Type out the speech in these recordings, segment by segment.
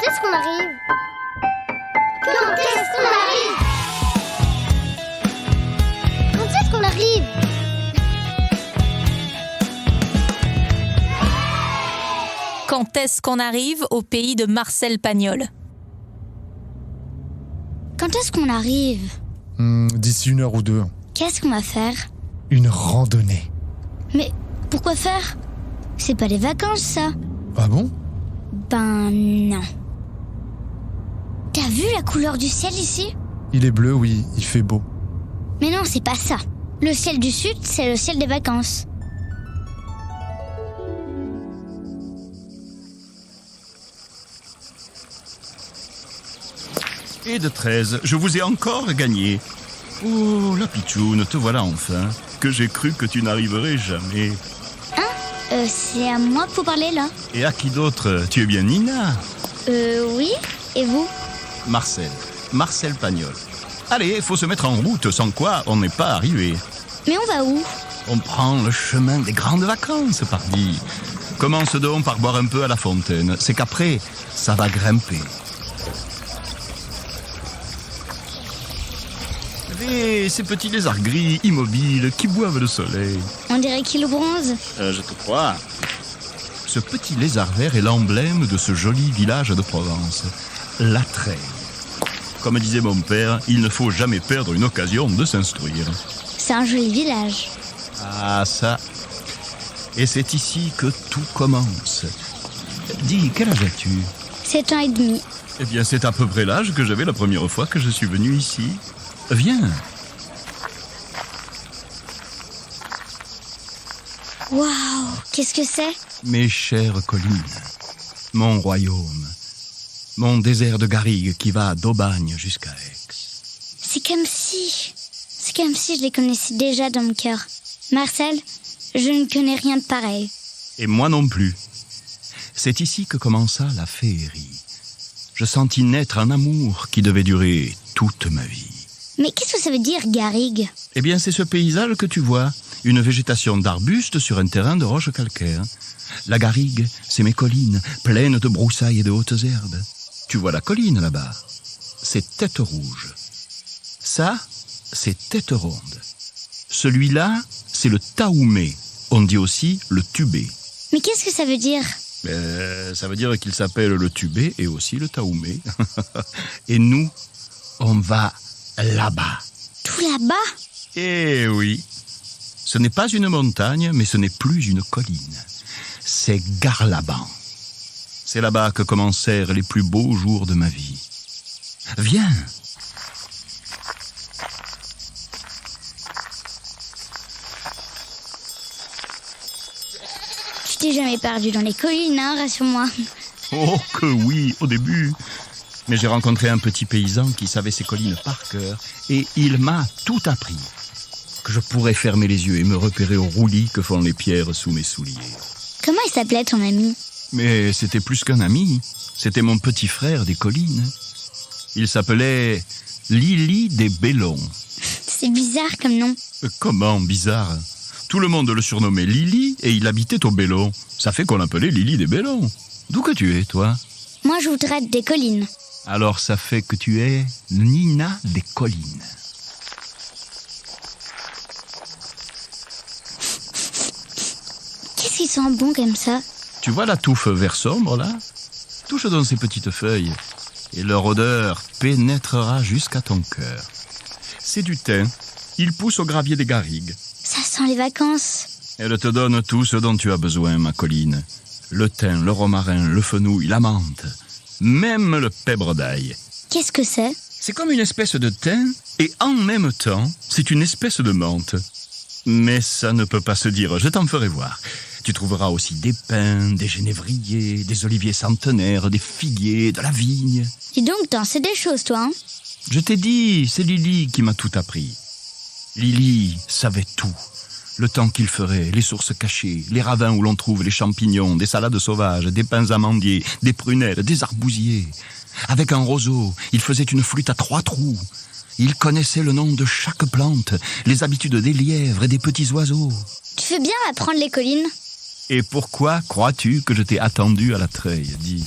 est-ce qu'on arrive? Quand est-ce qu'on arrive? Quand est-ce qu'on arrive? Quand est-ce qu'on arrive au pays de Marcel Pagnol? Quand est-ce qu'on arrive? D'ici 1 heure ou 2. Qu'est-ce qu'on va faire? Une randonnée. Mais pourquoi faire? C'est pas des vacances, ça. Ah bon? Ben non. T'as vu la couleur du ciel ici? Il est bleu, oui, il fait beau. Mais non, c'est pas ça. Le ciel du sud, c'est le ciel des vacances. Et de 13, je vous ai encore gagné. Oh, la pitchoune, te voilà enfin. Que j'ai cru que tu n'arriverais jamais. C'est à moi que vous parlez, là? Et à qui d'autre? Tu es bien Nina? Oui. Et vous? Marcel Pagnol. Allez, faut se mettre en route, sans quoi on n'est pas arrivé. Mais on va où? On prend le chemin des grandes vacances, pardi. Commence donc par boire un peu à la fontaine. C'est qu'après, ça va grimper. Et ces petits lézards gris, immobiles, qui boivent le soleil. On dirait qu'il bronze. Je te crois. Ce petit lézard vert est l'emblème de ce joli village de Provence, La Treille. Comme disait mon père, il ne faut jamais perdre une occasion de s'instruire. C'est un joli village. Ah, ça. Et c'est ici que tout commence. Dis, quel âge as-tu? 7 ans et demi. Eh bien, c'est à peu près l'âge que j'avais la première fois que je suis venu ici. Viens. Waouh, qu'est-ce que c'est? Mes chères collines, mon royaume, mon désert de garrigues qui va d'Aubagne jusqu'à Aix. C'est comme si je les connaissais déjà dans mon cœur. Marcel, je ne connais rien de pareil. Et moi non plus. C'est ici que commença la féerie. Je sentis naître un amour qui devait durer toute ma vie. Mais qu'est-ce que ça veut dire, garrigue? Eh bien, c'est ce paysage que tu vois, une végétation d'arbustes sur un terrain de roches calcaires. La garrigue, c'est mes collines, pleines de broussailles et de hautes herbes. Tu vois la colline là-bas? C'est tête rouge. Ça, c'est tête ronde. Celui-là, c'est le taoumé. On dit aussi le tubé. Mais qu'est-ce que ça veut dire? Ça veut dire qu'il s'appelle le tubé et aussi le taoumé. Et nous, on va là-bas. Tout là-bas? Eh oui. Ce n'est pas une montagne, mais ce n'est plus une colline. C'est Garlaban. C'est là-bas que commencèrent les plus beaux jours de ma vie. Viens. Tu t'es jamais perdu dans les collines, hein, rassure-moi. Oh que oui, au début. Mais j'ai rencontré un petit paysan qui savait ses collines par cœur et il m'a tout appris. Que je pourrais fermer les yeux et me repérer au roulis que font les pierres sous mes souliers. Comment il s'appelait ton ami? Mais c'était plus qu'un ami. C'était mon petit frère des collines. Il s'appelait Lili des Bellons. C'est bizarre comme nom. Comment bizarre? Tout le monde le surnommait Lili et il habitait au Bellon. Ça fait qu'on l'appelait Lili des Bellons. D'où que tu es, toi? Moi, je voudrais être des collines. Alors ça fait que tu es Nina des collines. Qu'est-ce qui sent bon comme ça? Tu vois la touffe vert sombre, là? Touche dans ces petites feuilles, et leur odeur pénétrera jusqu'à ton cœur. C'est du thym. Il pousse au gravier des garrigues. Ça sent les vacances. Elle te donne tout ce dont tu as besoin, ma colline. Le thym, le romarin, le fenouil, la menthe. Même le pèbre d'ail. Qu'est-ce que c'est? C'est comme une espèce de thym, et en même temps, c'est une espèce de menthe. Mais ça ne peut pas se dire, je t'en ferai voir. Tu trouveras aussi des pins, des genévriers, des oliviers centenaires, des figuiers, de la vigne. Dis donc, t'en sais des choses, toi, hein? Je t'ai dit, c'est Lili qui m'a tout appris. Lili savait tout. Le temps qu'il ferait, les sources cachées, les ravins où l'on trouve les champignons, des salades sauvages, des pins amandiers, des prunelles, des arbousiers. Avec un roseau, il faisait une flûte à 3 trous. Il connaissait le nom de chaque plante, les habitudes des lièvres et des petits oiseaux. Tu fais bien m'apprendre les collines. Et pourquoi crois-tu que je t'ai attendu à la treille, dis?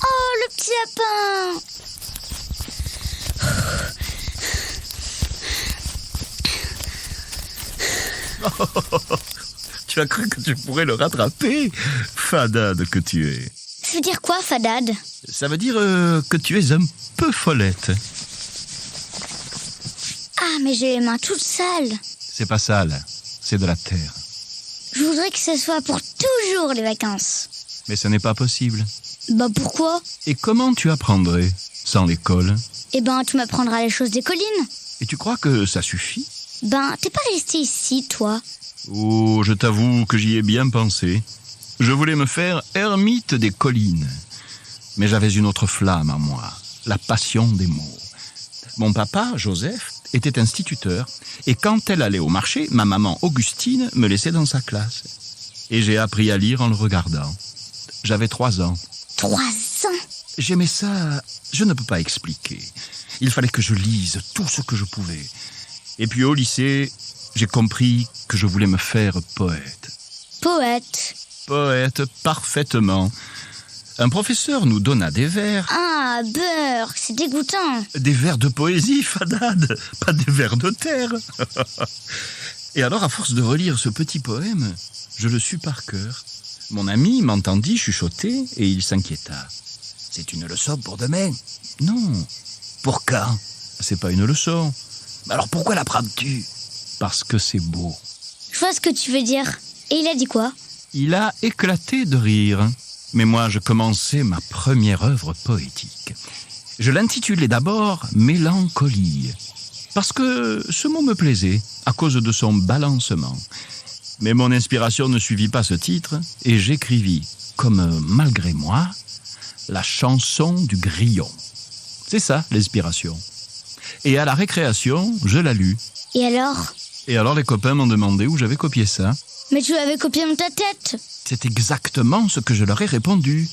Oh, le petit lapin! Tu as cru que tu pourrais le rattraper? Fadade que tu es. Ça veut dire quoi, Fadade? Ça veut dire que tu es un peu follette. Ah, mais j'ai les mains toutes sales. C'est pas sale, c'est de la terre. Je voudrais que ce soit pour toujours les vacances. Mais ce n'est pas possible. Bah pourquoi? Et comment tu apprendrais sans l'école? Eh ben, tu m'apprendras les choses des collines. Et tu crois que ça suffit? Ben, t'es pas resté ici, toi? Oh, je t'avoue que j'y ai bien pensé. Je voulais me faire ermite des collines. Mais j'avais une autre flamme en moi, la passion des mots. Mon papa, Joseph, était instituteur, et quand elle allait au marché, ma maman Augustine me laissait dans sa classe. Et j'ai appris à lire en le regardant. J'avais 3 ans. 3 ans? J'aimais ça, je ne peux pas expliquer. Il fallait que je lise tout ce que je pouvais. Et puis au lycée, j'ai compris que je voulais me faire poète. Poète. Poète, parfaitement. Un professeur nous donna des vers. Ah, beurre, c'est dégoûtant. Des vers de poésie, Fadade, pas des vers de terre. Et alors, à force de relire ce petit poème, je le sus par cœur. Mon ami m'entendit chuchoter et il s'inquiéta. « C'est une leçon pour demain ?»« Non. »« Pour quand ?»« C'est pas une leçon. »« Alors pourquoi l'apprends-tu ?»« Parce que c'est beau. » Je vois ce que tu veux dire. Et il a dit quoi? Il a éclaté de rire. Mais moi, je commençais ma première œuvre poétique. Je l'intitulais d'abord « Mélancolie », parce que ce mot me plaisait, à cause de son balancement. Mais mon inspiration ne suivit pas ce titre, et j'écrivis, comme malgré moi, la chanson du grillon. C'est ça, l'inspiration. Et à la récréation, je la lus. Et alors? Et alors les copains m'ont demandé où j'avais copié ça. Mais tu l'avais copié dans ta tête. C'est exactement ce que je leur ai répondu.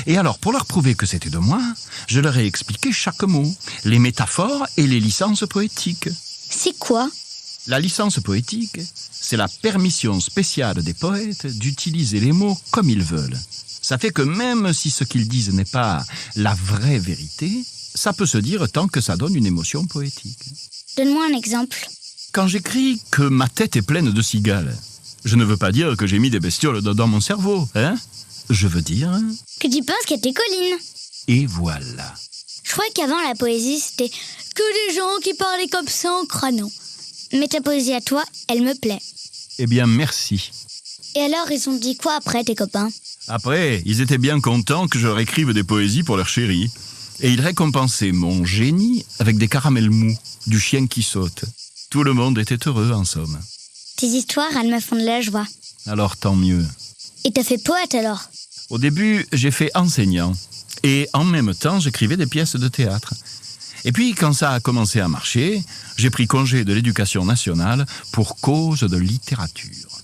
Et alors, pour leur prouver que c'était de moi, je leur ai expliqué chaque mot, les métaphores et les licences poétiques. C'est quoi? La licence poétique, c'est la permission spéciale des poètes d'utiliser les mots comme ils veulent. Ça fait que même si ce qu'ils disent n'est pas la vraie vérité, ça peut se dire tant que ça donne une émotion poétique. Donne-moi un exemple. Quand j'écris que ma tête est pleine de cigales, je ne veux pas dire que j'ai mis des bestioles dans mon cerveau, hein? Je veux dire... Que tu penses qu'il y a tes collines. Et voilà. Je croyais qu'avant la poésie, c'était que des gens qui parlaient comme ça en crânant. Mais ta poésie à toi, elle me plaît. Eh bien, merci. Et alors, ils ont dit quoi après, tes copains? Après, ils étaient bien contents que je leur écrive des poésies pour leur chérie. Et ils récompensaient mon génie avec des caramels mous, du chien qui saute. Tout le monde était heureux, en somme. Tes histoires, elles me font de la joie. Alors, tant mieux. Et t'as fait poète, alors? Au début, j'ai fait enseignant. Et en même temps, j'écrivais des pièces de théâtre. Et puis, quand ça a commencé à marcher, j'ai pris congé de l'éducation nationale pour cause de littérature.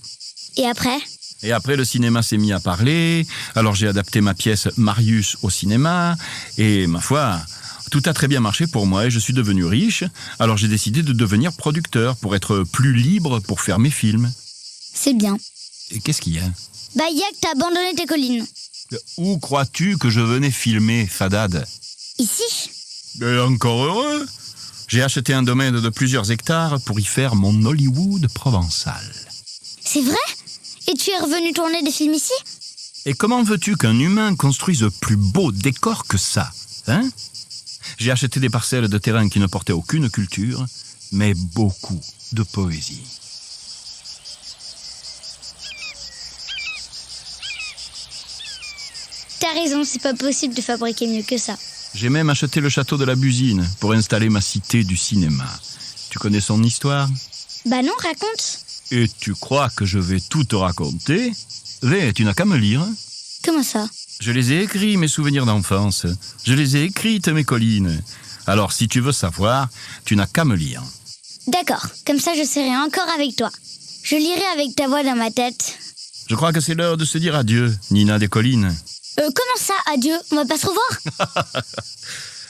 Et après? Et après, le cinéma s'est mis à parler. Alors, j'ai adapté ma pièce Marius au cinéma. Et ma foi, tout a très bien marché pour moi et je suis devenu riche. Alors, j'ai décidé de devenir producteur pour être plus libre pour faire mes films. C'est bien. Et qu'est-ce qu'il y a? Bah, y a que t'as abandonné tes collines. Où crois-tu que je venais filmer, Fadade? Ici? Et encore heureux. J'ai acheté un domaine de plusieurs hectares pour y faire mon Hollywood provençal. C'est vrai? Et tu es revenu tourner des films ici? Et comment veux-tu qu'un humain construise plus beau décor que ça, hein? J'ai acheté des parcelles de terrain qui ne portaient aucune culture, mais beaucoup de poésie. T'as raison, c'est pas possible de fabriquer mieux que ça. J'ai même acheté le château de la Busine pour installer ma cité du cinéma. Tu connais son histoire? Bah non, raconte. Et tu crois que je vais tout te raconter? Vé, tu n'as qu'à me lire. Comment ça? Je les ai écrits, mes souvenirs d'enfance. Je les ai écrites, mes collines. Alors, si tu veux savoir, tu n'as qu'à me lire. D'accord, comme ça je serai encore avec toi. Je lirai avec ta voix dans ma tête. Je crois que c'est l'heure de se dire adieu, Nina des collines. Comment ça, adieu? On va pas se revoir?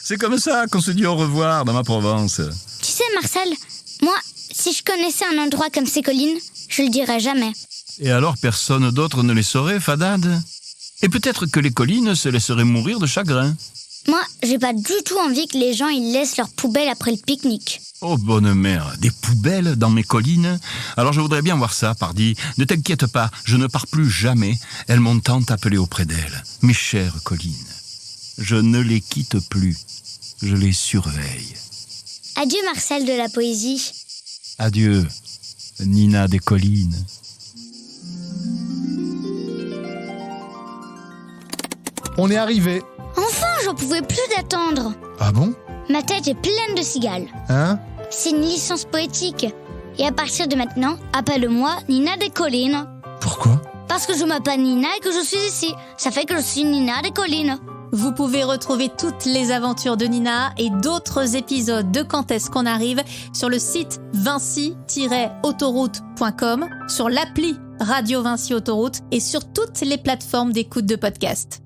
C'est comme ça qu'on se dit au revoir dans ma Provence. Tu sais, Marcel, moi, si je connaissais un endroit comme ces collines, je le dirais jamais. Et alors personne d'autre ne les saurait, Fadade? Et peut-être que les collines se laisseraient mourir de chagrin. Moi, j'ai pas du tout envie que les gens ils laissent leurs poubelles après le pique-nique. Oh bonne mère, des poubelles dans mes collines? Alors je voudrais bien voir ça, pardi. Ne t'inquiète pas, je ne pars plus jamais. Elles m'ont tant appelé auprès d'elles. Mes chères collines. Je ne les quitte plus. Je les surveille. Adieu Marcel de la poésie. Adieu, Nina des collines. On est arrivé. Enfin, j'en pouvais plus d'attendre. Ah bon? Ma tête est pleine de cigales. Hein? C'est une licence poétique. Et à partir de maintenant, appelle-moi Nina des collines. Pourquoi? Parce que je m'appelle Nina et que je suis ici. Ça fait que je suis Nina des collines. Vous pouvez retrouver toutes les aventures de Nina et d'autres épisodes de Quand est-ce qu'on arrive sur le site vinci-autoroute.com, sur l'appli Radio Vinci Autoroute et sur toutes les plateformes d'écoute de podcast.